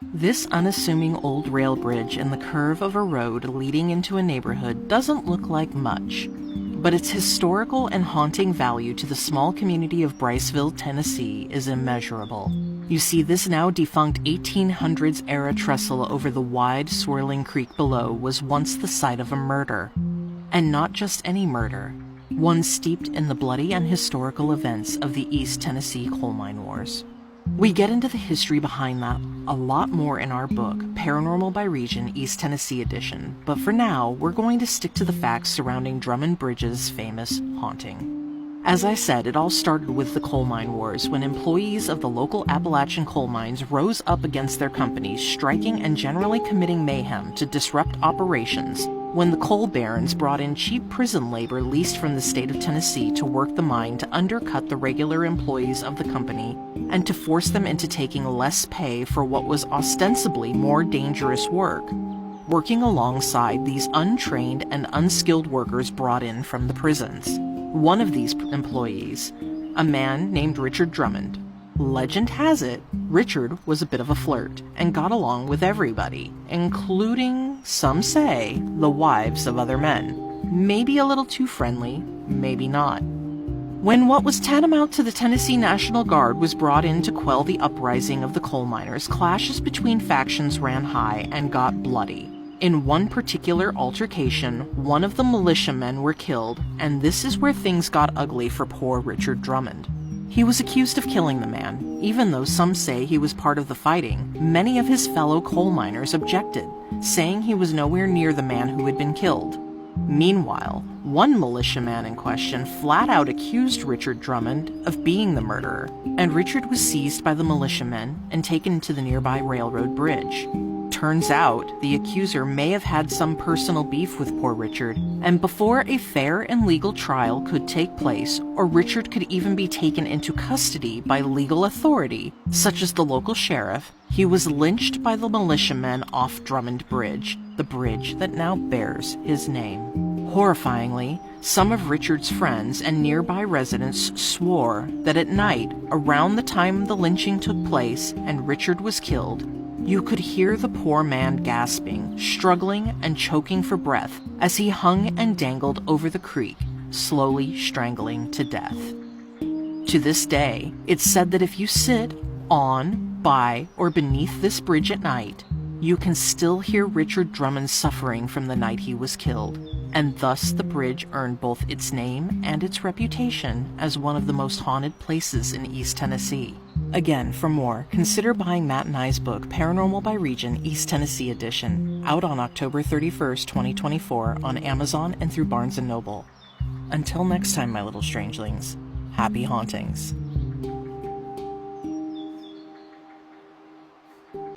This unassuming old rail bridge in the curve of a road leading into a neighborhood doesn't look like much, but its historical and haunting value to the small community of Briceville, Tennessee is immeasurable. You see, this now defunct 1800s-era trestle over the wide, swirling creek below was once the site of a murder. And not just any murder, one steeped in the bloody and historical events of the East Tennessee Coal Mine Wars. We get into the history behind that a lot more in our book, Paranormal by Region, East Tennessee Edition, but for now, we're going to stick to the facts surrounding Drummond Bridge's famous haunting. As I said, it all started with the Coal Mine Wars, when employees of the local Appalachian coal mines rose up against their companies, striking and generally committing mayhem to disrupt operations, when the coal barons brought in cheap prison labor leased from the state of Tennessee to work the mine to undercut the regular employees of the company and to force them into taking less pay for what was ostensibly more dangerous work, working alongside these untrained and unskilled workers brought in from the prisons. One of these employees, a man named Richard Drummond. Legend has it, Richard was a bit of a flirt and got along with everybody, including, some say, the wives of other men. Maybe a little too friendly, maybe not. When what was tantamount to the Tennessee National Guard was brought in to quell the uprising of the coal miners, clashes between factions ran high and got bloody. In one particular altercation, one of the militiamen were killed, and this is where things got ugly for poor Richard Drummond. He was accused of killing the man. Even though some say he was part of the fighting, many of his fellow coal miners objected, saying he was nowhere near the man who had been killed. Meanwhile, one militiaman in question flat out accused Richard Drummond of being the murderer, and Richard was seized by the militiamen and taken to the nearby railroad bridge. Turns out, the accuser may have had some personal beef with poor Richard, and before a fair and legal trial could take place, or Richard could even be taken into custody by legal authority, such as the local sheriff, he was lynched by the militiamen off Drummond Bridge, the bridge that now bears his name. Horrifyingly, some of Richard's friends and nearby residents swore that at night, around the time the lynching took place and Richard was killed, you could hear the poor man gasping, struggling, and choking for breath as he hung and dangled over the creek, slowly strangling to death. To this day, it's said that if you sit on, by, or beneath this bridge at night, you can still hear Richard Drummond suffering from the night he was killed, and thus the bridge earned both its name and its reputation as one of the most haunted places in East Tennessee. Again, for more, consider buying Matt and I's book, Paranormal by Region, East Tennessee Edition, out on October 31st, 2024, on Amazon and through Barnes & Noble. Until next time, my little strangelings, happy hauntings.